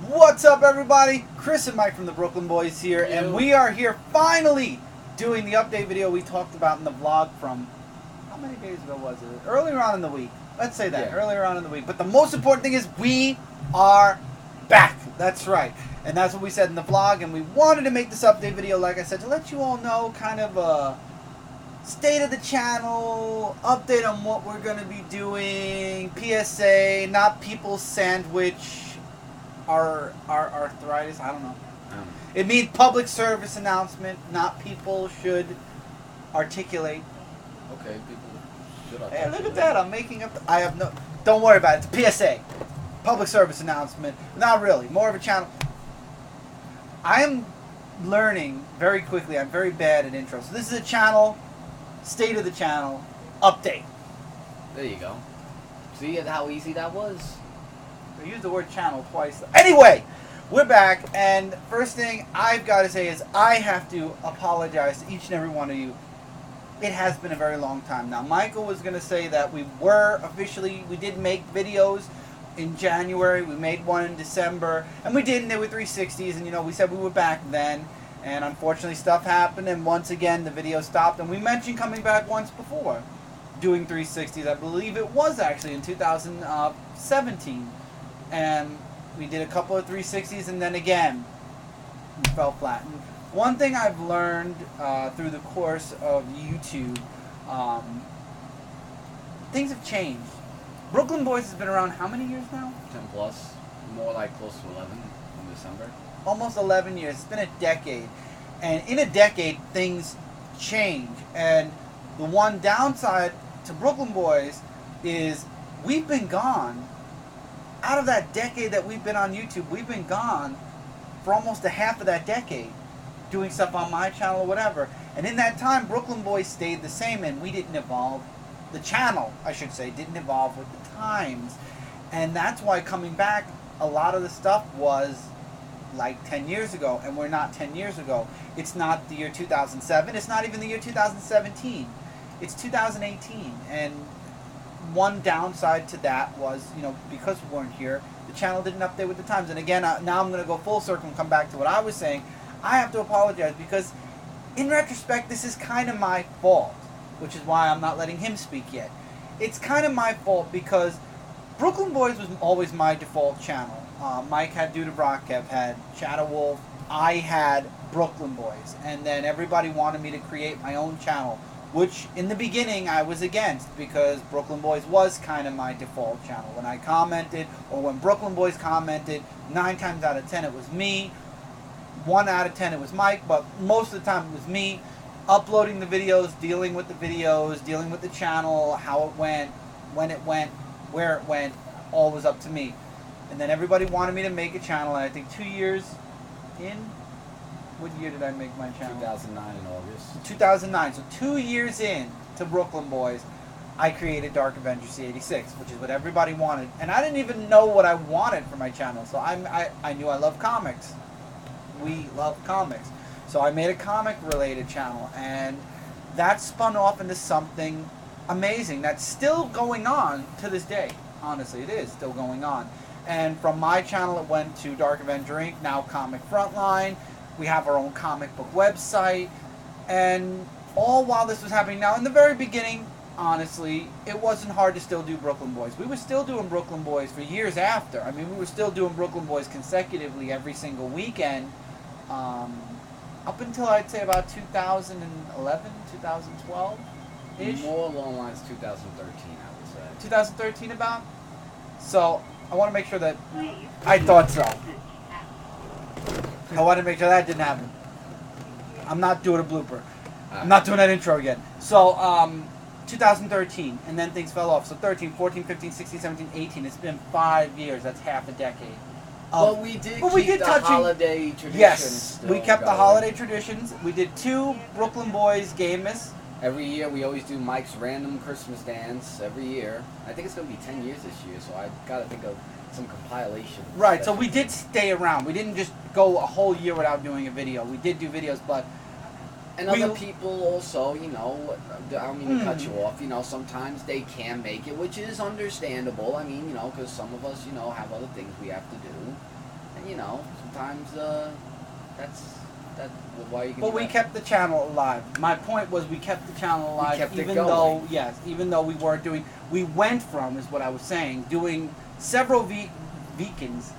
What's up, everybody? Chris and Mike from the Brooklyn Boys here, and we are here finally doing the update video we talked about in the vlog from, how many days ago was it? Earlier on in the week. Let's say that, earlier on in the week. But the most important thing is we are back. That's right. And that's what we said in the vlog, and we wanted to make this update video, like I said, to let you all know kind of a state of the channel, update on what we're going to be doing, PSA, not people's sandwich, our arthritis, I don't know. It means public service announcement, not people should articulate. Okay, people should articulate. Hey, look at that, I'm making up, I have no, don't worry about it, it's PSA. Public service announcement, not really, more of a channel. I am learning very quickly, I'm very bad at intros. So this is a channel, state of the channel, update. There you go. See how easy that was? I used the word channel twice. Anyway, we're back, and first thing I've got to say is I have to apologize to each and every one of you. It has been a very long time now. Michael was going to say that we did make videos in January, we made one in December, and we did, and they were 360s, and you know, we said we were back then, and unfortunately stuff happened, and once again the video stopped, and we mentioned coming back once before, doing 360s. I believe it was actually in 2017. And we did a couple of 360s, and then again, we fell flat. And one thing I've learned through the course of YouTube, things have changed. Brooklyn Boys has been around how many years now? 10 plus. More like close to 11 in December. Almost 11 years. It's been a decade. And in a decade, things change. And the one downside to Brooklyn Boys is we've been gone. Out of that decade that we've been on YouTube, we've been gone for almost a half of that decade, doing stuff on my channel or whatever. And in that time, Brooklyn Boys stayed the same, and we didn't evolve. The channel, I should say, didn't evolve with the times. And that's why coming back, a lot of the stuff was like 10 years ago, and we're not 10 years ago. It's not the year 2007. It's not even the year 2017. It's 2018, and one downside to that was, you know, because we weren't here, the channel didn't update with the times. And again, now I'm going to go full circle and come back to what I was saying. I have to apologize because, in retrospect, this is kind of my fault, which is why I'm not letting him speak yet. It's kind of my fault because Brooklyn Boys was always my default channel. Mike had Dude of Rock, Kev had Shadow Wolf, I had Brooklyn Boys, and then everybody wanted me to create my own channel, which in the beginning I was against because Brooklyn Boys was kind of my default channel. When I commented, or when Brooklyn Boys commented, 9 times out of 10 it was me, 1 out of 10 it was Mike, but most of the time it was me uploading the videos, dealing with the videos, dealing with the channel, how it went, when it went, where it went, all was up to me. And then everybody wanted me to make a channel, and I think 2 years in, what year did I make my channel? 2009 in August. 2009. So 2 years in to Brooklyn Boys, I created Dark Avenger C86, which is what everybody wanted. And I didn't even know what I wanted for my channel. So I knew I love comics. We love comics. So I made a comic-related channel. And that spun off into something amazing that's still going on to this day. Honestly, it is still going on. And from my channel, it went to Dark Avenger Inc., now Comic Frontline. We have our own comic book website, and all while this was happening. Now, in the very beginning, honestly, it wasn't hard to still do Brooklyn Boys. We were still doing Brooklyn Boys for years after. I mean, we were still doing Brooklyn Boys consecutively every single weekend, up until I'd say about 2011, 2012-ish. More along the lines 2013, I would say. 2013 about? So, I want to make sure that I thought so. I wanted to make sure that didn't happen. I'm not doing a blooper. I'm not doing that intro again. So, 2013, and then things fell off. So 13, 14, 15, 16, 17, 18. It's been 5 years. That's half a decade. Well, we did keep the holiday traditions. Yes, we kept the holiday traditions. We did 2 Brooklyn Boys Gamus. Every year we always do Mike's random Christmas dance every year. I think it's going to be 10 years this year, so I got to think of some compilation. Right, so we did stay around. We didn't just go a whole year without doing a video. We did do videos, but And other people also, you know, I don't mean to cut you off, you know, sometimes they can make it, which is understandable. I mean, you know, because some of us, you know, have other things we have to do. And, you know, sometimes that's why you can. But we kept the channel alive. My point was we kept the channel alive, kept it even going. though even though we weren't doing. We went from, is what I was saying, doing several weekends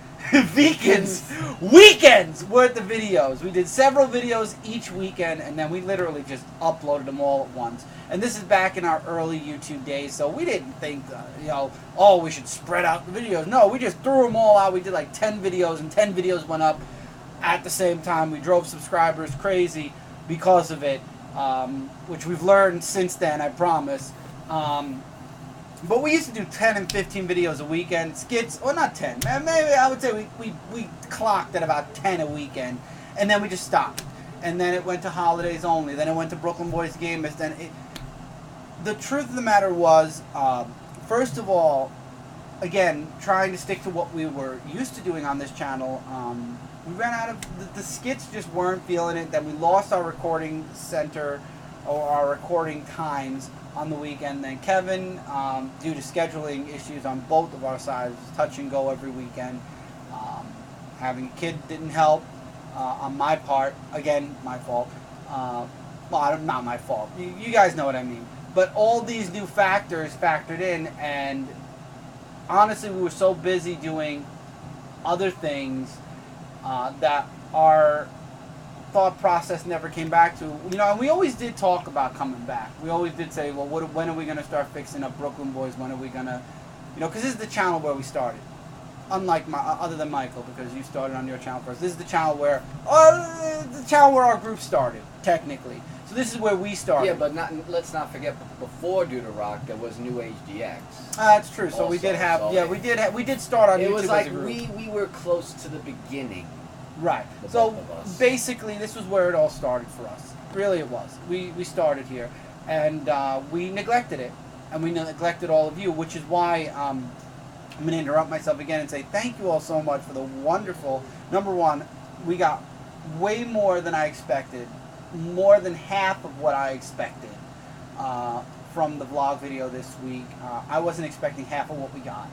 worth of videos. We did several videos each weekend, and then we literally just uploaded them all at once. And this is back in our early YouTube days, so we didn't think, oh, we should spread out the videos. No, we just threw them all out. We did like 10 videos, and 10 videos went up at the same time. We drove subscribers crazy because of it, which we've learned since then, I promise. But we used to do 10 and 15 videos a weekend, skits, or not 10, maybe I would say we clocked at about 10 a weekend, and then we just stopped. And then it went to holidays only, then it went to Brooklyn Boys Gamers, the truth of the matter was, first of all, again, trying to stick to what we were used to doing on this channel, we ran out of, the skits just weren't feeling it, then we lost our recording center, or our recording times on the weekend. Then Kevin, due to scheduling issues on both of our sides, touch and go every weekend. Having a kid didn't help on my part. Again, my fault. Well, not my fault. You guys know what I mean. But all these new factors factored in, and honestly, we were so busy doing other things that our thought process never came back to, and we always did talk about coming back. We always did say, well, when are we going to start fixing up Brooklyn Boys? When are we going to, because this is the channel where we started. Unlike other than Michael, because you started on your channel first. This is the channel where, our group started, technically. So this is where we started. Yeah, but let's not forget, before Due to Rock, there was New Age DX. That's true. So also, we did have, so we did start on YouTube. It was like as a group. we were close to the beginning. Right. So basically, this was where it all started for us. Really, it was. We started here, and we neglected it, and we neglected all of you, which is why I'm going to interrupt myself again and say thank you all so much for the wonderful. Number one, we got way more than I expected, more than half of what I expected from the vlog video this week. I wasn't expecting half of what we got,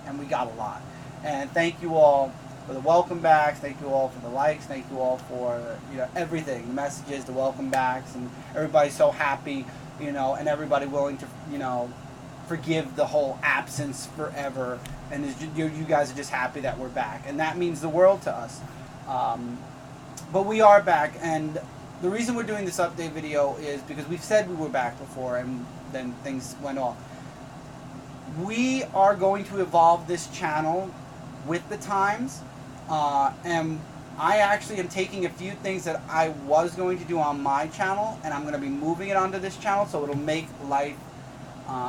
and we got a lot. And thank you all for the welcome backs, thank you all for the likes, thank you all for everything, the messages, the welcome backs, and everybody's so happy, and everybody willing to forgive the whole absence forever, and you guys are just happy that we're back, and that means the world to us. But we are back, and the reason we're doing this update video is because we've said we were back before, and then things went off. We are going to evolve this channel with the times. And I actually am taking a few things that I was going to do on my channel, and I'm going to be moving it onto this channel, so it'll make life,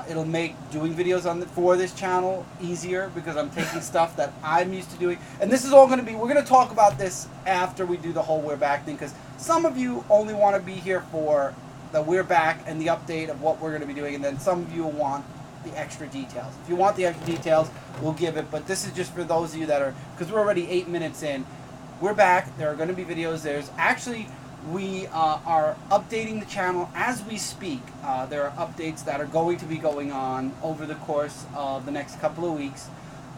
it'll make doing videos for this channel easier, because I'm taking stuff that I'm used to doing. And this is all going to be, we're going to talk about this after we do the whole We're Back thing, because some of you only want to be here for the We're Back and the update of what we're going to be doing, and then some of you want the extra details. If you want the extra details, we'll give it, but this is just for those of you that are, because we're already 8 minutes in. We're back. There are going to be videos. There's actually, we are updating the channel as we speak. There are updates that are going to be going on over the course of the next couple of weeks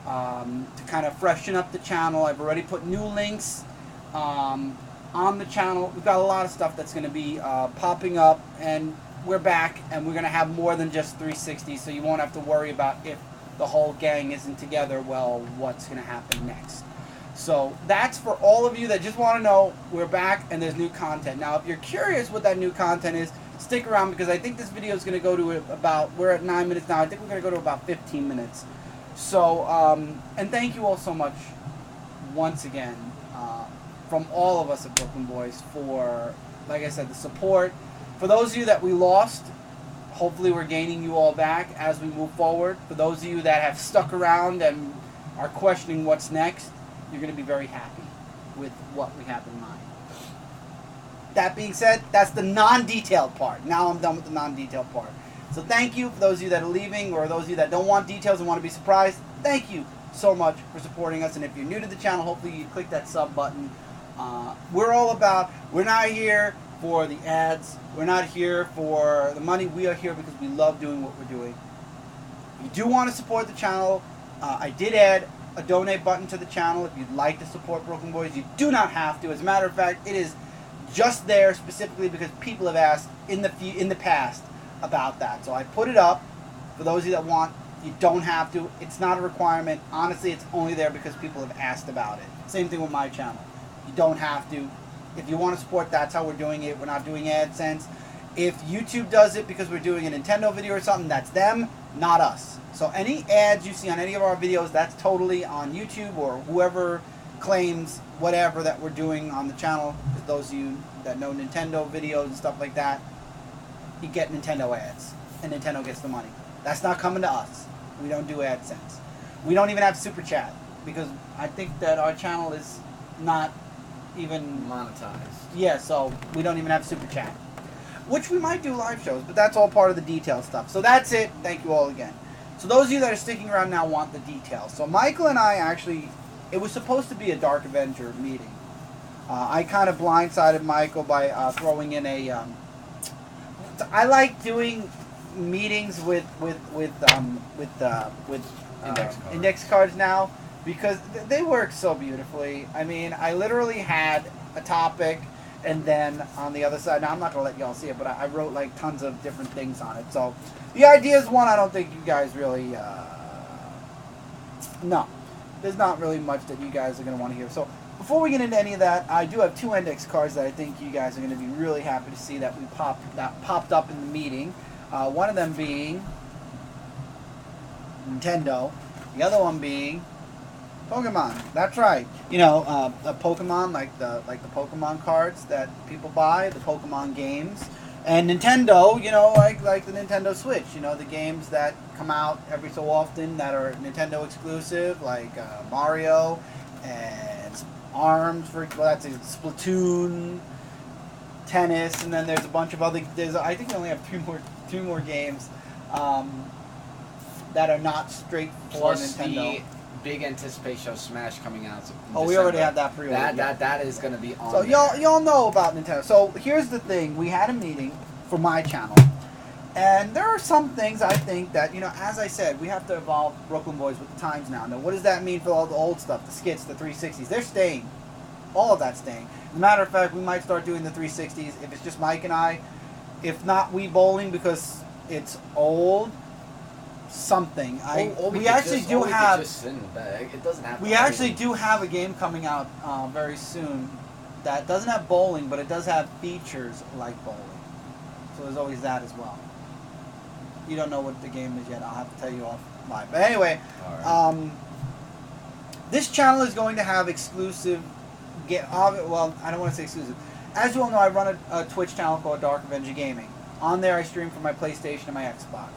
to kind of freshen up the channel. I've already put new links on the channel. We've got a lot of stuff that's going to be popping up, and we're back, and we're going to have more than just 360, so you won't have to worry about if the whole gang isn't together, well, what's going to happen next. So that's for all of you that just want to know we're back and there's new content. Now, if you're curious what that new content is, stick around, because I think this video is going to go to about, we're at 9 minutes now, I think we're going to go to about 15 minutes. So, and thank you all so much once again from all of us at Brooklyn Boys for, like I said, the support. For those of you that we lost, hopefully we're gaining you all back as we move forward. For those of you that have stuck around and are questioning what's next, you're going to be very happy with what we have in mind. That being said, that's the non-detailed part. Now I'm done with the non-detailed part. So thank you for those of you that are leaving, or those of you that don't want details and want to be surprised. Thank you so much for supporting us. And if you're new to the channel, hopefully you click that sub button. We're all about, we're not here for the ads. We're not here for the money. We are here because we love doing what we're doing. If you do want to support the channel, I did add a donate button to the channel if you'd like to support Brooklyn Boys. You do not have to. As a matter of fact, it is just there specifically because people have asked in the past about that. So I put it up for those of you that want. You don't have to. It's not a requirement. Honestly, it's only there because people have asked about it. Same thing with my channel. You don't have to. If you want to support, that's how we're doing it. We're not doing AdSense. If YouTube does it because we're doing a Nintendo video or something, that's them, not us. So any ads you see on any of our videos, that's totally on YouTube or whoever claims whatever that we're doing on the channel. For those of you that know Nintendo videos and stuff like that, you get Nintendo ads, and Nintendo gets the money. That's not coming to us. We don't do AdSense. We don't even have Super Chat because I think that our channel is not even monetized. Yeah, so we don't even have Super Chat. Which we might do live shows, but that's all part of the detail stuff. So that's it. Thank you all again. So those of you that are sticking around now want the details. So Michael and I actually, it was supposed to be a Dark Avenger meeting. I kind of blindsided Michael by throwing in a. I like doing meetings with index cards now because they work so beautifully. I mean, I literally had a topic, and then on the other side, now I'm not gonna let y'all see it, but I wrote like tons of different things on it. So the idea is one I don't think you guys really no, there's not really much that you guys are gonna want to hear. So before we get into any of that, I do have 2 index cards that I think you guys are going to be really happy to see that popped up in the meeting. One of them being Nintendo, the other one being Pokemon. That's right. You know, a Pokemon like the Pokemon cards that people buy, the Pokemon games, and Nintendo. You know, like the Nintendo Switch. You know, the games that come out every so often that are Nintendo exclusive, like Mario and ARMS, that's a Splatoon, tennis, and then there's a bunch of other. I think we only have two more games that are not straight for Plus Nintendo. The big anticipation of Smash coming out. Oh, we already have that pre-ordered. That is going to be on. So y'all know about Nintendo. So here's the thing: we had a meeting for my channel, and there are some things I think that, you know, as I said, we have to evolve Brooklyn Boys with the times now. Now, what does that mean for all the old stuff, the skits, the 360s? They're staying. All of that's staying. As a matter of fact, we might start doing the 360s if it's just Mike and I. If not, Wii Bowling because it's old. Something. We actually do have. It doesn't have. We actually do have a game coming out very soon that doesn't have bowling, but it does have features like bowling. So there's always that as well. You don't know what the game is yet. I'll have to tell you off live. But anyway, right. This channel is going to have exclusive. Well, I don't want to say exclusive. As you all know, I run a Twitch channel called Dark Avenger Gaming. On there, I stream from my PlayStation and my Xbox.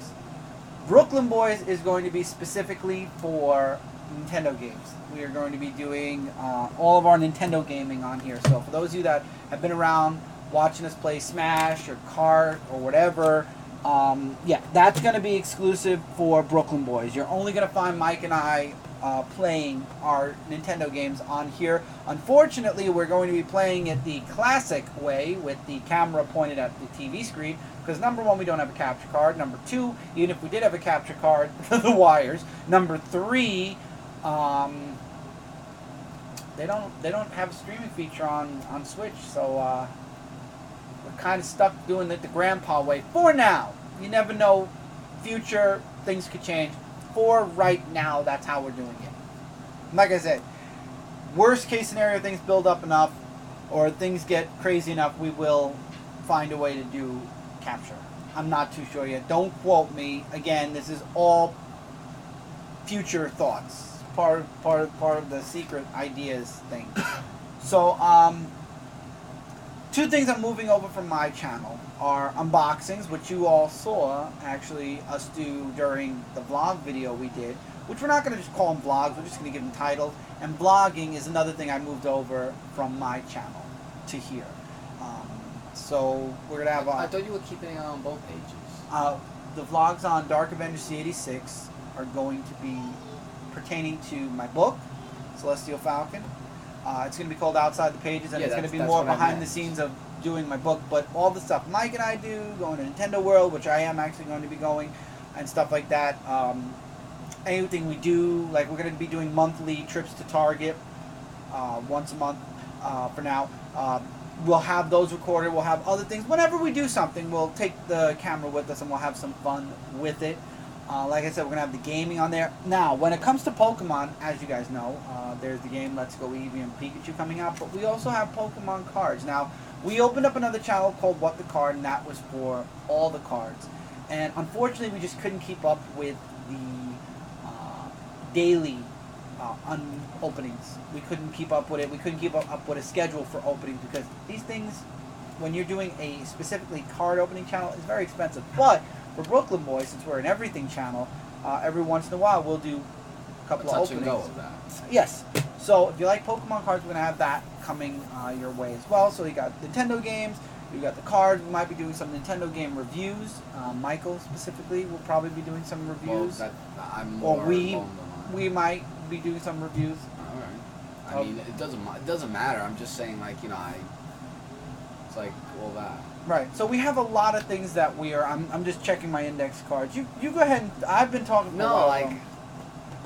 Brooklyn Boys is going to be specifically for Nintendo games. We are going to be doing all of our Nintendo gaming on here. So for those of you that have been around watching us play Smash or Kart or whatever, yeah, that's going to be exclusive for Brooklyn Boys. You're only going to find Mike and I playing our Nintendo games on here. Unfortunately, we're going to be playing it the classic way with the camera pointed at the TV screen. Because number one, we don't have a capture card. Number two, even if we did have a capture card, the wires. Number three, they don't have a streaming feature on Switch, so we're kind of stuck doing it the grandpa way for now. You never know, future things could change. For right now, that's how we're doing it. Like I said, worst case scenario, things build up enough, or things get crazy enough, we will find a way to do capture. I'm not too sure yet. Don't quote me. Again, this is all future thoughts. Part of the secret ideas thing. So, two things I'm moving over from my channel are unboxings, which you all saw actually us do during the vlog video we did, which we're not going to just call them vlogs, we're just going to give them titles. And vlogging is another thing I moved over from my channel to here. So we're going to have... I thought you were keeping it on both pages. The vlogs on Dark Avenger C86 are going to be pertaining to my book, Celestial Falcon. It's going to be called Outside the Pages, and it's going to be more behind the scenes of doing my book. But all the stuff Mike and I do, going to Nintendo World, which I am actually going to be going, and stuff like that, anything we do, like we're going to be doing monthly trips to Target once a month for now. We'll have those recorded. We'll have other things. Whenever we do something, we'll take the camera with us and we'll have some fun with it. Like I said, we're going to have the gaming on there. Now, when it comes to Pokemon, as you guys know, there's the game Let's Go Eevee and Pikachu coming out, but we also have Pokemon cards. Now, we opened up another channel called What the Card, and that was for all the cards. And unfortunately, we just couldn't keep up with the daily openings. We couldn't keep up with it. We couldn't keep up with a schedule for openings because these things, when you're doing a specifically card opening channel, is very expensive. But for Brooklyn Boys, since we're an everything channel, every once in a while we'll do a couple of openings. Touch and go of that. Yes. So if you like Pokemon cards, we're gonna have that coming your way as well. So you got Nintendo games, you got the cards. We might be doing some Nintendo game reviews. Michael specifically will probably be doing some reviews. Well, I'm more we might be doing some reviews. All right. I mean, it doesn't matter. I'm just saying, like, you know, it's like all that. Right. So we have a lot of things that we are. I'm just checking my index cards. You go ahead. I've been talking for a while. No, like,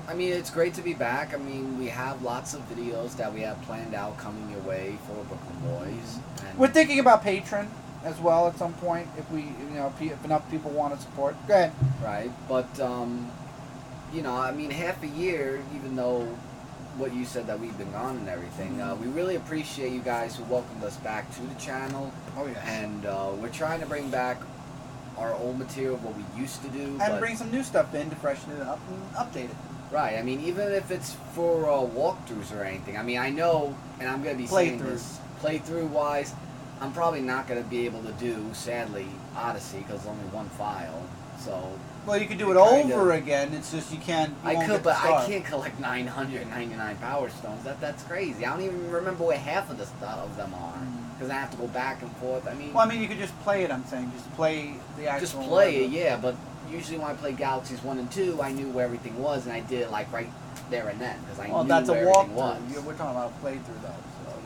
I mean, it's great to be back. I mean, we have lots of videos that we have planned out coming your way for Brooklyn Boys. And we're thinking about Patreon as well at some point if if enough people want to support. Go ahead. Right, but you know, I mean, half a year, even though what you said that we've been gone and everything, we really appreciate you guys who welcomed us back to the channel. Oh yes. And we're trying to bring back our old material, what we used to do, and bring some new stuff in to freshen it up and update it. Right. I mean, even if it's for walkthroughs or anything. I mean, I know, and I'm going to be saying this, playthrough-wise, I'm probably not going to be able to do, sadly, Odyssey, because it's only one file. So. Well, you could do it over again. It's just you can't. I could, but I can't collect 999 Power Stones. That's crazy. I don't even remember what half of them are, because I have to go back and forth. I mean. Well, I mean, you could just play it. I'm saying, just play the actual. Just play it, yeah. But usually when I played Galaxies 1 and 2, I knew where everything was, and I did it like right there and then, because I knew that's where a everything was. We're talking about a playthrough, though. So.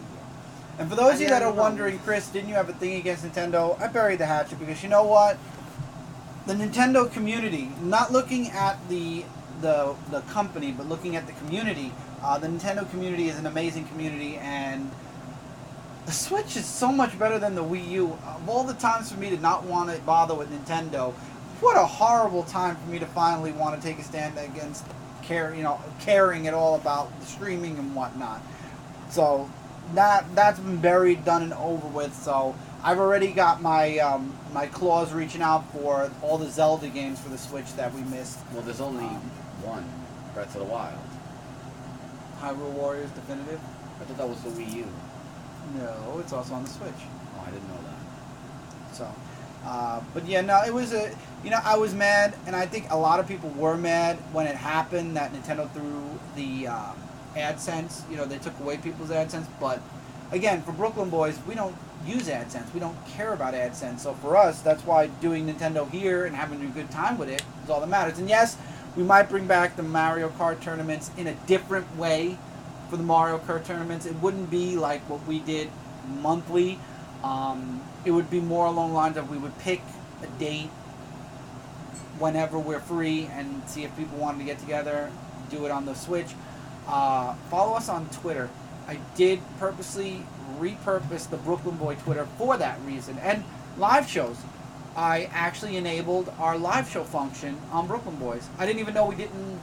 And for those of you that are wondering, Chris, didn't you have a thing against Nintendo? I buried the hatchet because you know what? The Nintendo community, not looking at the company, but looking at the community, the Nintendo community is an amazing community, and the Switch is so much better than the Wii U. Of all the times for me to not want to bother with Nintendo, what a horrible time for me to finally want to take a stand against caring at all about the streaming and whatnot. So that's been buried, done, and over with. So I've already got my my claws reaching out for all the Zelda games for the Switch that we missed. Well, there's only one, Breath of the Wild. Hyrule Warriors Definitive? I thought that was the Wii U. No, it's also on the Switch. Oh, I didn't know that. So, but yeah, no, it was I was mad, and I think a lot of people were mad when it happened that Nintendo threw the AdSense. They took away people's AdSense, but again, for Brooklyn Boys, we don't use AdSense. We don't care about AdSense. So for us, that's why doing Nintendo here and having a good time with it is all that matters. And yes, we might bring back the Mario Kart tournaments in a different way for the Mario Kart tournaments. It wouldn't be like what we did monthly. It would be more along the lines of we would pick a date whenever we're free and see if people wanted to get together, do it on the Switch. Follow us on Twitter. I did purposely repurpose the Brooklyn Boy Twitter for that reason. And live shows. I actually enabled our live show function on Brooklyn Boys. I didn't even know we didn't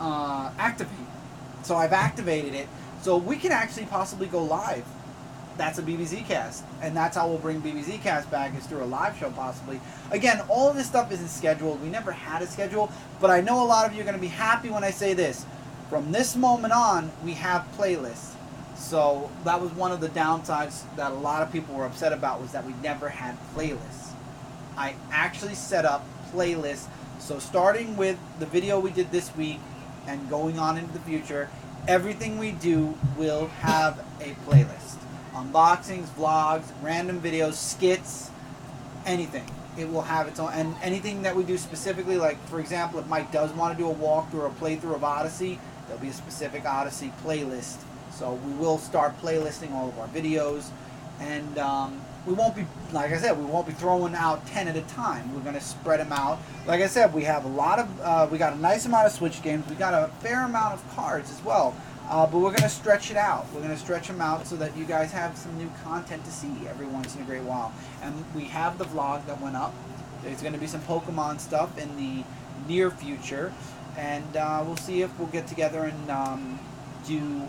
activate. So I've activated it. So we can actually possibly go live. That's a BBZ cast. And that's how we'll bring BBZ cast back, is through a live show possibly. Again, all of this stuff isn't scheduled. We never had a schedule. But I know a lot of you are going to be happy when I say this. From this moment on, we have playlists. So that was one of the downsides that a lot of people were upset about, was that we never had playlists. I actually set up playlists. So starting with the video we did this week and going on into the future, everything we do will have a playlist. Unboxings, vlogs, random videos, skits, anything. It will have its own, and anything that we do specifically, like for example, if Mike does want to do a walkthrough or a playthrough of Odyssey, there'll be a specific Odyssey playlist. So we will start playlisting all of our videos, And we won't be, like I said, we won't be throwing out 10 at a time. We're going to spread them out. Like I said, we have a lot of, we got a nice amount of Switch games. We got a fair amount of cards as well. But we're going to stretch it out. We're going to stretch them out so that you guys have some new content to see every once in a great while. And we have the vlog that went up. There's going to be some Pokemon stuff in the near future. And we'll see if we'll get together and do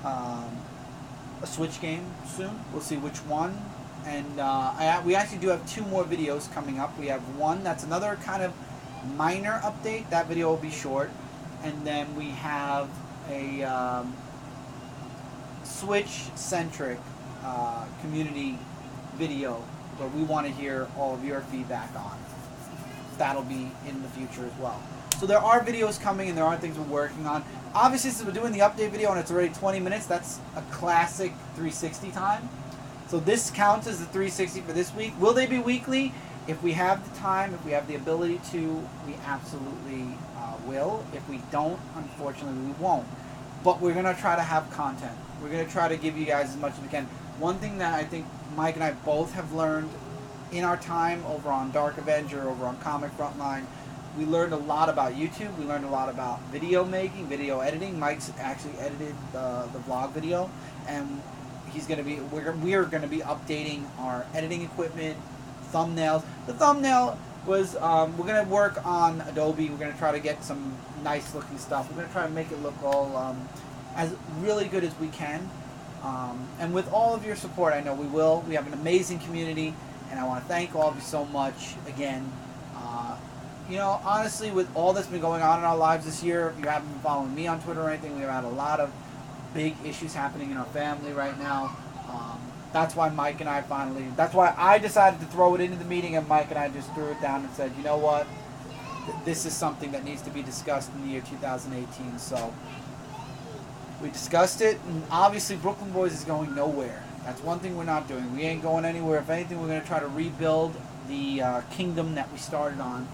a Switch game soon. We'll see which one. And we actually do have 2 more videos coming up. We have one that's another kind of minor update. That video will be short. And then we have a Switch-centric community video where we want to hear all of your feedback on. That'll be in the future as well. So there are videos coming and there are things we're working on. Obviously, since we're doing the update video and it's already 20 minutes, that's a classic 360 time. So this counts as the 360 for this week. Will they be weekly? If we have the time, if we have the ability to, we absolutely will. If we don't, unfortunately, we won't. But we're going to try to have content. We're going to try to give you guys as much as we can. One thing that I think Mike and I both have learned in our time over on Dark Avenger, over on Comic Frontline, we learned a lot about YouTube. We learned a lot about video making, video editing. Mike's actually edited the vlog video, and he's going to be. We're going to be updating our editing equipment, thumbnails. The thumbnail was we're going to work on Adobe. We're going to try to get some nice looking stuff. We're going to try to make it look all as really good as we can. And with all of your support, I know we will. We have an amazing community, and I want to thank all of you so much again. You know, honestly, with all that's been going on in our lives this year, if you haven't been following me on Twitter or anything, we've had a lot of big issues happening in our family right now. That's why Mike and I that's why I decided to throw it into the meeting, and Mike and I just threw it down and said, you know what, this is something that needs to be discussed in the year 2018. So we discussed it, and obviously Brooklyn Boys is going nowhere. That's one thing we're not doing. We ain't going anywhere. If anything, we're going to try to rebuild the kingdom that we started on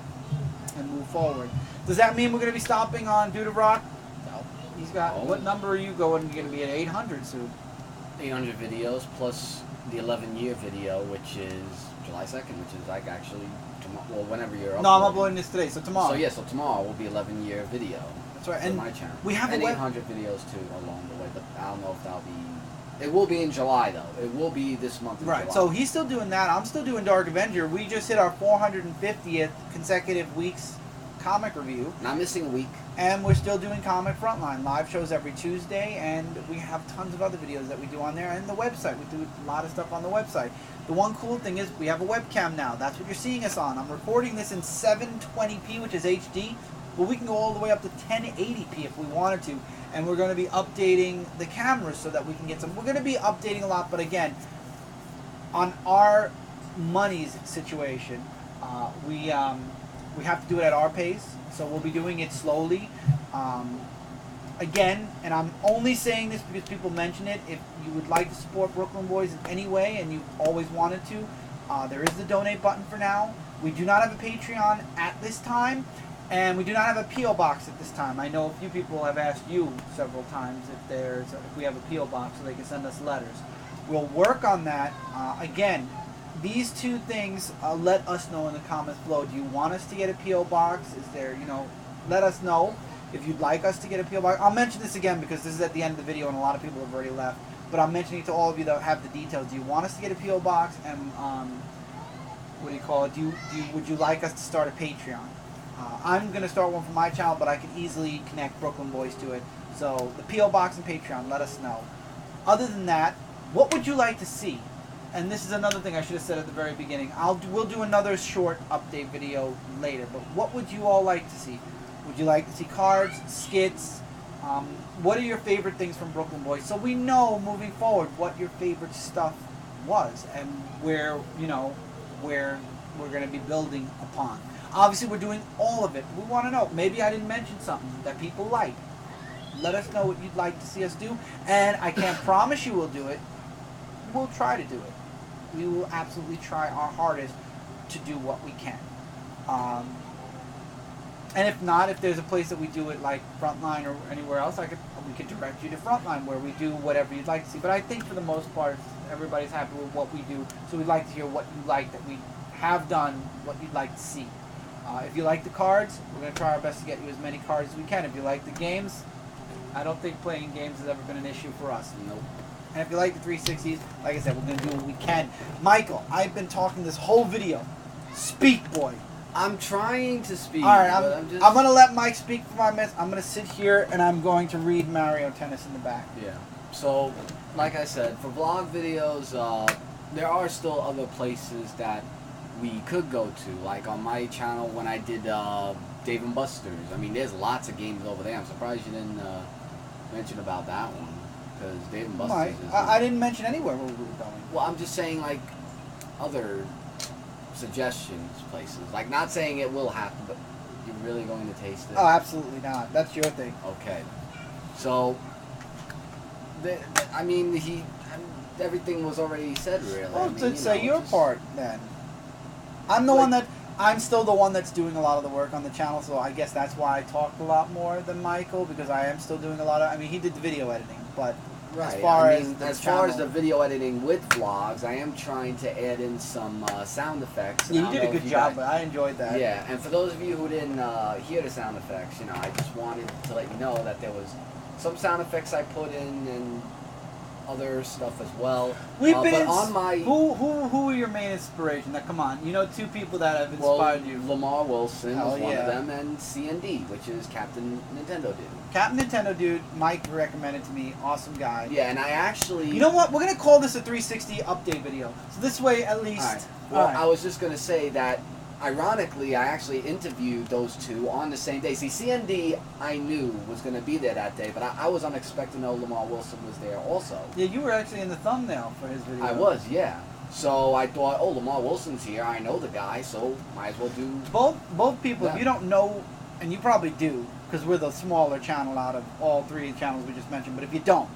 and move forward. Does that mean we're going to be stopping on Dude of Rock? No. He's got, what number are you going? You're going to be at 800 soon. 800 videos plus the 11-year video, which is July 2nd, which is like actually tomorrow. Well, whenever you're uploading. No, I'm uploading this today, so tomorrow. So yeah, so tomorrow will be 11-year video. That's right. For And my channel. We have and 800 videos too along the way, but I don't know if that'll be. It will be in July though. It will be this month in right. July. So he's still doing that. I'm still doing Dark Avenger. We just hit our 450th consecutive weeks comic review. Not missing a week. And we're still doing Comic Frontline. Live shows every Tuesday, and we have tons of other videos that we do on there, and the website. We do a lot of stuff on the website. The one cool thing is we have a webcam now. That's what you're seeing us on. I'm recording this in 720p, which is HD, but we can go all the way up to 1080p if we wanted to. And we're going to be updating the cameras so that we can get some. We're going to be updating a lot, but again, on our monies situation, we have to do it at our pace. So we'll be doing it slowly. Again, and I'm only saying this because people mention it, if you would like to support Brooklyn Boys in any way and you've always wanted to, there is the donate button for now. We do not have a Patreon at this time, and we do not have a P.O. box at this time. I know a few people have asked you several times if we have a P.O. box so they can send us letters. We'll work on that. Again, these two things, let us know in the comments below. Do you want us to get a P.O. box? Is there, let us know if you'd like us to get a P.O. box. I'll mention this again because this is at the end of the video and a lot of people have already left. But I'm mentioning it to all of you that have the details. Do you want us to get a P.O. box? And what do you call it? Would you like us to start a Patreon? I'm going to start one for my channel, but I can easily connect Brooklyn Boys to it. So the P.O. box and Patreon, let us know. Other than that, what would you like to see? And this is another thing I should have said at the very beginning. We'll do another short update video later, but what would you all like to see? Would you like to see cards, skits? What are your favorite things from Brooklyn Boys? So we know moving forward what your favorite stuff was and where we're going to be building upon. Obviously, we're doing all of it. We want to know. Maybe I didn't mention something that people like. Let us know what you'd like to see us do. And I can't promise you we'll do it. We'll try to do it. We will absolutely try our hardest to do what we can. And if not, if there's a place that we do it like Frontline or anywhere else, we could direct you to Frontline where we do whatever you'd like to see. But I think for the most part, everybody's happy with what we do. So we'd like to hear what you like that we have done, what you'd like to see. If you like the cards, we're going to try our best to get you as many cards as we can. If you like the games, I don't think playing games has ever been an issue for us. Nope. And if you like the 360s, like I said, we're going to do what we can. Michael, I've been talking this whole video. Speak, boy. I'm trying to speak. All right, I'm going to let Mike speak for 5 minutes. I'm going to sit here and I'm going to read Mario Tennis in the back. Yeah. So, like I said, for vlog videos, there are still other places that we could go to. Like on my channel when I did Dave & Buster's. I mean, there's lots of games over there. I'm surprised you didn't mention about that one. Because Dave & Buster's is... I didn't mention anywhere where we were going. Well, I'm just saying, like, other suggestions, places. Like, not saying it will happen, but you're really going to taste it? Oh, absolutely not. That's your thing. Okay. So, I mean, everything was already said, really. Well, I mean, say your part, then. I'm still the one that's doing a lot of the work on the channel, so I guess that's why I talked a lot more than Michael, because I am still doing a lot of... I mean, he did the video editing, but... Right. As far as the video editing with vlogs, I am trying to add in some sound effects. Yeah, you did a good job, but I enjoyed that. Yeah, and for those of you who didn't hear the sound effects, I just wanted to let you know that there was some sound effects I put in and other stuff as well. But on my... Who are your main inspiration? Now, come on, two people that have inspired you. Lamar Wilson was one of them, and CND, which is Captain Nintendo Dude. Captain Nintendo Dude, Mike recommended to me. Awesome guy. Yeah, and I actually... You know what? We're going to call this a 360 update video. So this way, at least... All right. Well, I was just going to say that, ironically, I actually interviewed those two on the same day. See, CND, I knew was going to be there that day, but I was unexpected to know Lamar Wilson was there also. Yeah, you were actually in the thumbnail for his video. I was, yeah. So I thought, oh, Lamar Wilson's here. I know the guy, so might as well do... Both people, if you don't know, and you probably do, because we're the smaller channel out of all three channels we just mentioned, but if you don't,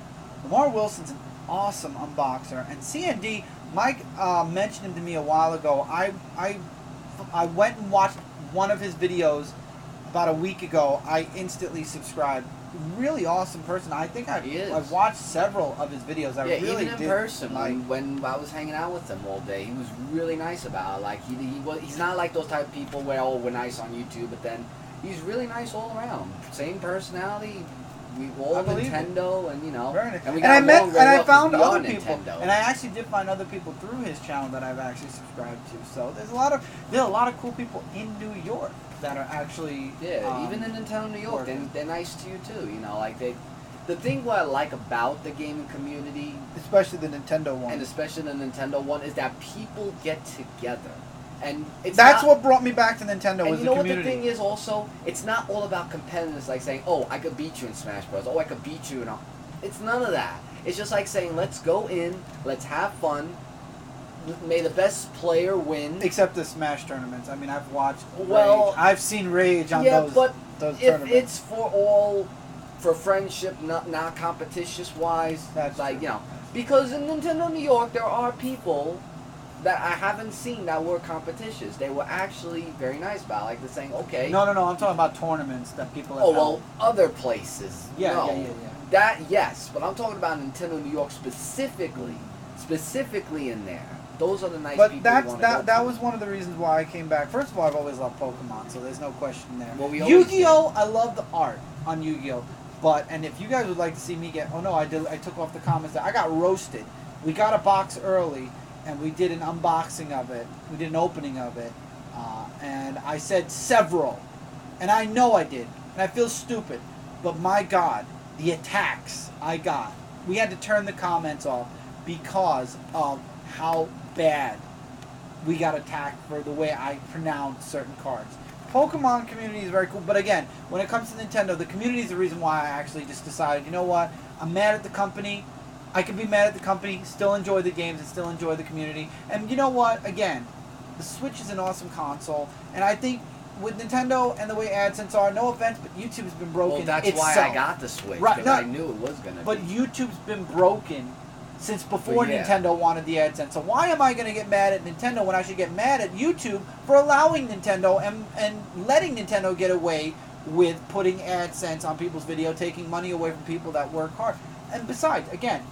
Lamar Wilson's an awesome unboxer, and CND, Mike mentioned him to me a while ago. I went and watched one of his videos about a week ago. I instantly subscribed. Really awesome person. I think I've watched several of his videos. Even in person, when I was hanging out with him all day, he was really nice about it. Like he's not like those type of people where we're nice on YouTube, but then he's really nice all around. Same personality. We all Nintendo, and Very nice. and I found other people, Nintendo. and I actually did find other people through his channel that I've actually subscribed to. So there are a lot of cool people in New York that are actually even in Nintendo New York, they're nice to you too. The thing what I like about the gaming community, especially the Nintendo one, is that people get together. And that's what brought me back to Nintendo. And was you know the community. What the thing is also? It's not all about competitiveness, like saying, "Oh, I could beat you in Smash Bros. Oh, I could beat you," It's none of that. It's just like saying, "Let's go in, let's have fun. May the best player win." Except the Smash tournaments. I mean, I've watched. Rage. I've seen Rage on those. But those if tournaments. it's for friendship, not competitious wise, that's like true. because in Nintendo New York there are people that I haven't seen that were competitious. They were actually very nice about it. Like they're saying, okay. No. I'm talking about tournaments that people have held. Other places. Yeah. That, yes. But I'm talking about Nintendo New York specifically. Specifically in there. Those are the nice people. But that was one of the reasons why I came back. First of all, I've always loved Pokemon, so there's no question there. Well, Yu-Gi-Oh! I love the art on Yu-Gi-Oh! And if you guys would like to see me get... Oh, no, I took off the comments. I got roasted. We got a box early, and we did an unboxing of it. We did an opening of it. And I said several. And I know I did. And I feel stupid. But my God, the attacks I got. We had to turn the comments off because of how bad we got attacked for the way I pronounce certain cards. Pokemon community is very cool, but again, when it comes to Nintendo, the community is the reason why I actually just decided, you know what, I'm mad at the company. I can be mad at the company, still enjoy the games, and still enjoy the community. And you know what, again, the Switch is an awesome console, and I think with Nintendo and the way AdSense are, no offense, but YouTube's been broken. Well, that's why I got the Switch, because I knew it was going to be. But YouTube's been broken since before Well, yeah. Nintendo wanted the AdSense. So why am I going to get mad at Nintendo when I should get mad at YouTube for allowing Nintendo and letting Nintendo get away with putting AdSense on people's video, taking money away from people that work hard? And besides, again,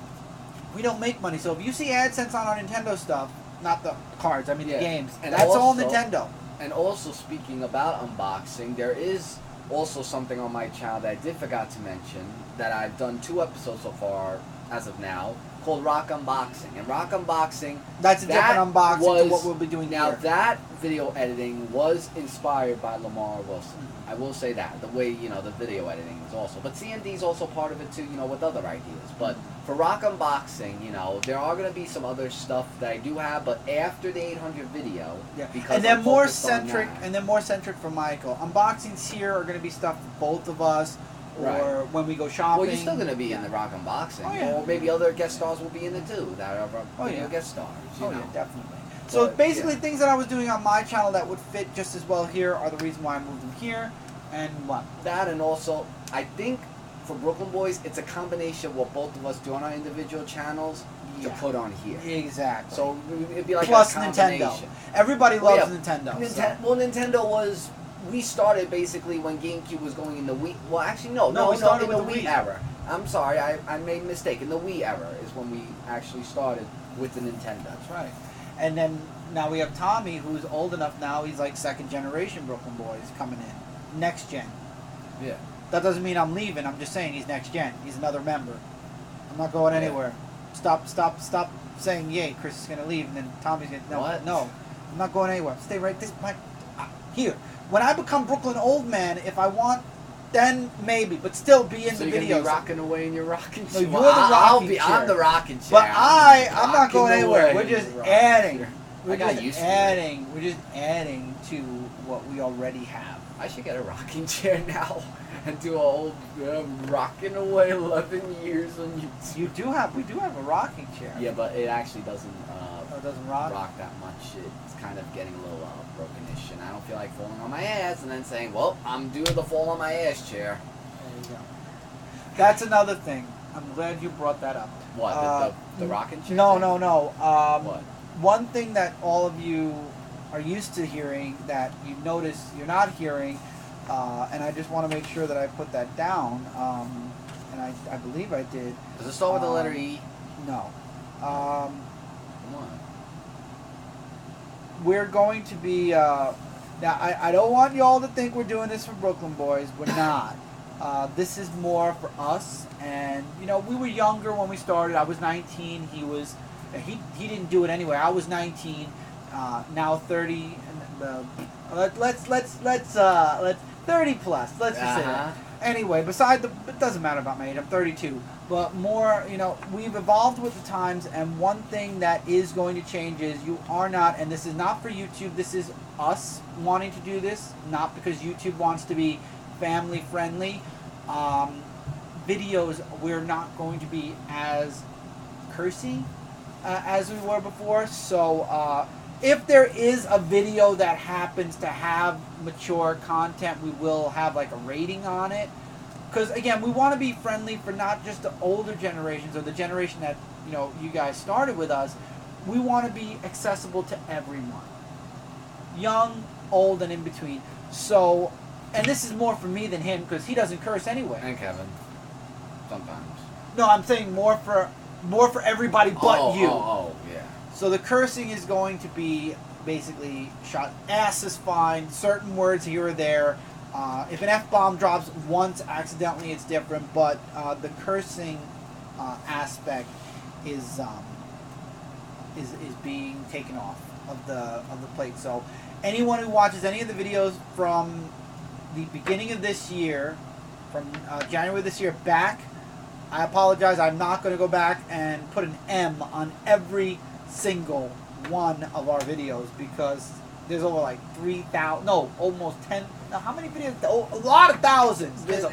we don't make money. So if you see AdSense on our Nintendo stuff, not the cards, I mean the games, and that's also, all Nintendo. And also, speaking about unboxing, there is also something on my channel that I did forgot to mention, that I've done 2 episodes so far as of now, called Rock Unboxing. And Rock Unboxing, that's a different unboxing to what we'll be doing now. here. That video editing was inspired by Lamar Wilson. I will say that. The way, the video editing is also. But CMD is also part of it too, with other ideas. But for Rock Unboxing, there are going to be some other stuff that I do have, but after the 800 video, because and they're I'm more focused on centric, that. and they're more centric for Michael. Unboxings here are going to be stuff for both of us, or when we go shopping. Well, you're still going to be in the Rock Unboxing, or maybe other guest stars will be in it too. That are guest stars. You know. Yeah, definitely. So basically, things that I was doing on my channel that would fit just as well here are the reason why I moved them here, and what that, and also I think for Brooklyn Boys, it's a combination of what both of us do on our individual channels to put on here. Exactly. So it'd be like plus a Nintendo. Everybody loves Nintendo. Well, Nintendo was. We started basically when GameCube was going in the Wii. Well, actually, no, we started in with the Wii era. I'm sorry, I made a mistake. In the Wii era is when we actually started with the Nintendo. That's right. And then now we have Tommy, who's old enough now. He's like 2nd generation Brooklyn Boys coming in, next gen. Yeah. That doesn't mean I'm leaving. I'm just saying he's next gen. He's another member. I'm not going anywhere. Stop saying yay. Chris is gonna leave, and then Tommy's gonna no. I'm not going anywhere. Stay right this here. When I become Brooklyn old man, if I want, then maybe, but still be in the videos. So you're rocking away in your rocking chair. No, you're the rocking chair. I'm the rocking chair. But I'm not going anywhere. We're just adding. We're just adding to what we already have. I should get a rocking chair now and do a whole rocking away 11 years on YouTube. We do have a rocking chair. Yeah, but it actually doesn't. It doesn't rock that much. It's kind of getting a little brokenish, and I don't feel like falling on my ass and then saying, "Well, I'm doing the fall on my ass chair." There you go. That's another thing. I'm glad you brought that up. What the rocking chair? No. What? One thing that all of you are used to hearing that you notice you're not hearing, and I just want to make sure that I put that down. And I believe I did. Does it start with the letter E? No. Come on. We're going to be now. I don't want y'all to think we're doing this for Brooklyn Boys. We're not. This is more for us, and we were younger when we started. I was 19. He was. He didn't do it anyway. I was 19. Now 30. Let's 30 plus. Let's just say that. Anyway, it doesn't matter about my age. I'm 32. But more, we've evolved with the times, and one thing that is going to change is you are not, and this is not for YouTube, this is us wanting to do this, not because YouTube wants to be family friendly. Videos, we're not going to be as cursy as we were before, so if there is a video that happens to have mature content, we will have like a rating on it. Because again, we want to be friendly for not just the older generations or the generation that you guys started with us. We want to be accessible to everyone, young, old, and in between. So, and this is more for me than him because he doesn't curse anyway. And Kevin, sometimes. No, I'm saying more for everybody but you. Oh, yeah. So the cursing is going to be basically shot. Ass is fine. Certain words here or there. If an F-bomb drops once accidentally, it's different. But the cursing aspect is being taken off of the plate. So anyone who watches any of the videos from the beginning of this year, from January this year back, I apologize. I'm not going to go back and put an M on every single one of our videos because there's over like 3,000, no, almost 10. Now, how many videos? Oh, a lot of thousands. It's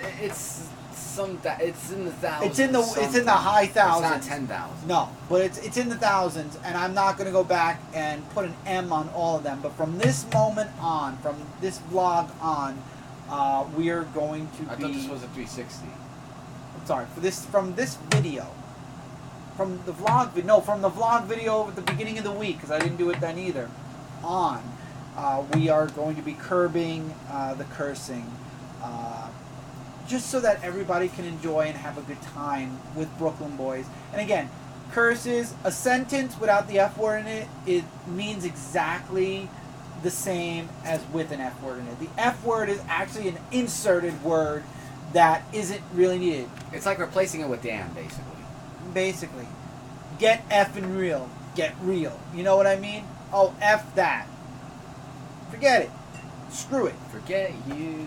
in the thousands. It's in the high thousands. It's not 10,000. No, but it's in the thousands, and I'm not going to go back and put an M on all of them. But from this moment on, from this vlog on, we are going to I thought this was a 360. I'm sorry, from this video from the vlog video at the beginning of the week, because I didn't do it then either, on, we are going to be curbing the cursing, just so that everybody can enjoy and have a good time with Brooklyn Boys. And again, curses, a sentence without the F word in it, it means exactly the same as with an F word in it. The F word is actually an inserted word that isn't really needed. It's like replacing it with damn, Basically. Get effing real. Get real. You know what I mean? Oh, F that. Forget it. Screw it. Forget you.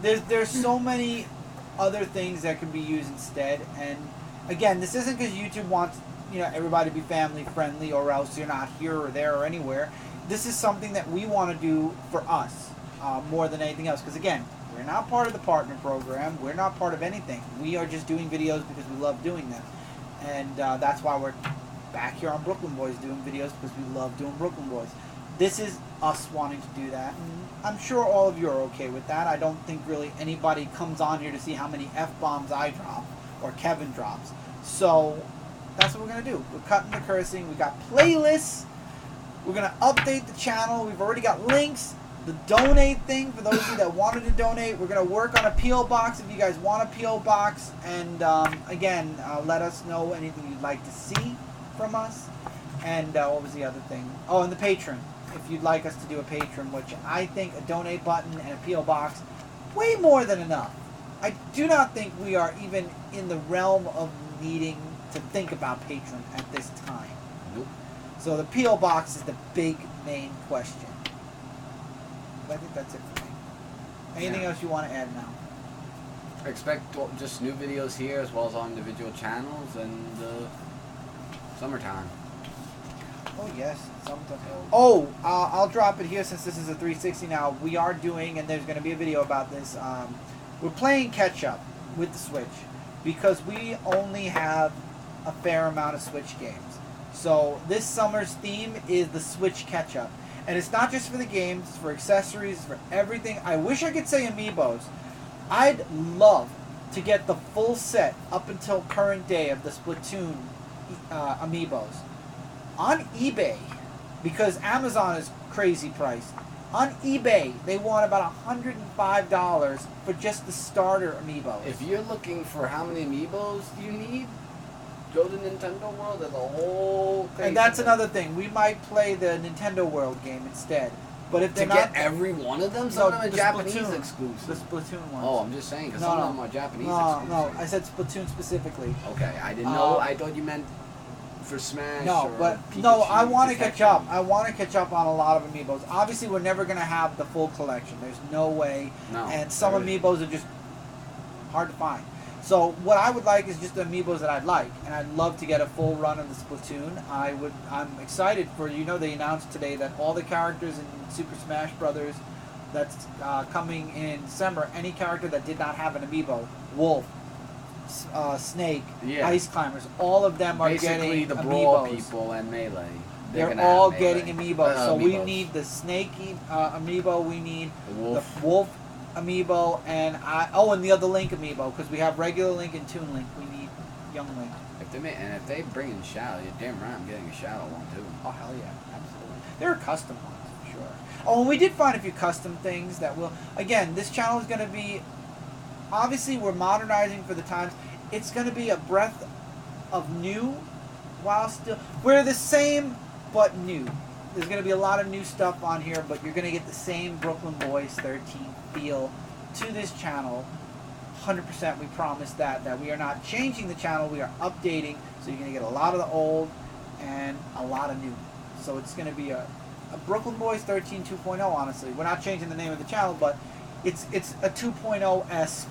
There's so many other things that can be used instead, and again, this isn't because YouTube wants everybody to be family friendly, or else you're not here or there or anywhere. This is something that we want to do for us more than anything else. Because again, we're not part of the partner program. We're not part of anything. We are just doing videos because we love doing them, and that's why we're back here on Brooklyn Boys doing videos, because we love doing Brooklyn Boys. This is us wanting to do that, and I'm sure all of you are okay with that. I don't think really anybody comes on here to see how many F-bombs I drop or Kevin drops. So that's what we're going to do. We're cutting the cursing. We got playlists. We're going to update the channel. We've already got links. The donate thing, for those of you that wanted to donate, we're going to work on a P.O. box if you guys want a P.O. box. And again, let us know anything you'd like to see from us. And what was the other thing? Oh, and the Patreon. If you'd like us to do a Patreon, which I think a donate button and a P.O. box, way more than enough. I do not think we are even in the realm of needing to think about Patreon at this time. Nope. So the P.O. box is the big main question. But I think that's it for me. Anything else you want to add now? Expect just new videos here, as well as on individual channels, and summertime. Oh yes, sometimes. Oh, I'll drop it here since this is a 360 now. We are doing, and there's going to be a video about this. We're playing catch up with the Switch because we only have a fair amount of Switch games. So this summer's theme is the Switch catch up, and it's not just for the games, it's for accessories, for everything. I wish I could say amiibos. I'd love to get the full set up until current day of the Splatoon amiibos. On eBay, because Amazon is crazy priced, on eBay they want about $105 for just the starter amiibos. If you're looking for how many amiibos you need, go to Nintendo World. There's a whole thing. And that's another thing. We might play the Nintendo World game instead. But if they're get every one of them, some of them are Japanese exclusive. The Splatoon ones. Oh, I'm just saying, because some of them are Japanese exclusive. No, I said Splatoon specifically. Okay, I didn't know. I thought you meant for Smash. No, but Pikachu, no, I want to catch up. I want to catch up on a lot of amiibos. Obviously, we're never going to have the full collection. There's no way. No. And some amiibos are just hard to find. So what I would like is just the amiibos that I'd like, and I'd love to get a full run of the Splatoon. I'm excited for, they announced today that all the characters in Super Smash Brothers that's coming in December, any character that did not have an amiibo, Wolf, Snake, Ice Climbers, all of them are basically getting the Brawl amiibos. people and Melee. They're all getting amiibos. So we need the Snake amiibo, we need the Wolf amiibo, and and the other Link amiibo, because we have regular Link and Toon Link. We need Young Link. If they bring in Shadow, you're damn right I'm getting a Shadow one too. Oh hell yeah, absolutely. There are custom ones for sure. Oh, and we did find a few custom things that will. Again, this channel is going to be. Obviously, we're modernizing for the times. It's going to be a breath of new, while still we're the same but new. There's going to be a lot of new stuff on here, but you're going to get the same Brooklyn Boys 13 feel to this channel. 100%, we promise that we are not changing the channel, we are updating, so you're going to get a lot of the old and a lot of new. So it's going to be a Brooklyn Boys 13 2.0, honestly. We're not changing the name of the channel, but it's a 2.0-esque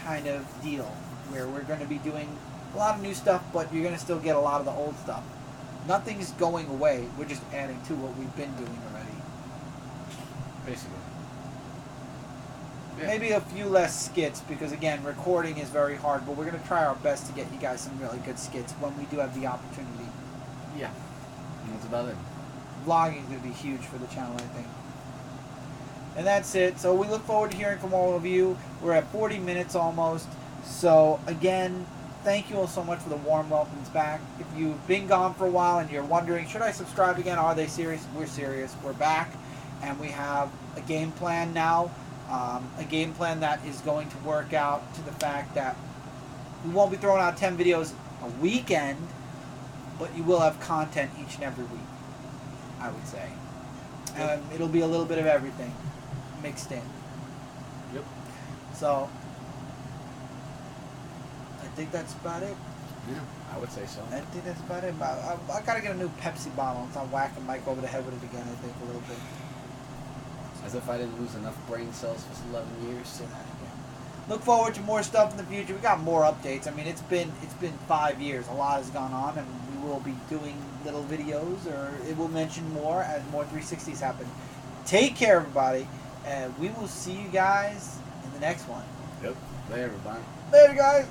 kind of deal, where we're going to be doing a lot of new stuff, but you're going to still get a lot of the old stuff. Nothing's going away. We're just adding to what we've been doing already. Basically. Yeah. Maybe a few less skits, because again, recording is very hard, but we're going to try our best to get you guys some really good skits when we do have the opportunity. Yeah. That's about it. Vlogging is going to be huge for the channel, I think. And that's it. So we look forward to hearing from all of you. We're at 40 minutes almost. So again, thank you all so much for the warm welcomes back. If you've been gone for a while and you're wondering, should I subscribe again? Are they serious? We're serious. We're back, and we have a game plan now. A game plan that is going to work out to the fact that we won't be throwing out 10 videos a weekend, but you will have content each and every week, I would say. And it'll be a little bit of everything mixed in. Yep. So, I think that's about it. Yeah, I would say so. I think that's about it. I gotta get a new Pepsi bottle. So I'm whacking Mike over the head with it again, I think, a little bit. As if I didn't lose enough brain cells for 11 years. Look forward to more stuff in the future. We got more updates. I mean, it's been 5 years. A lot has gone on, and we will be doing little videos, or it will mention more as more 360s happen. Take care, everybody, and we will see you guys in the next one. Yep. Later, everybody. Later, guys.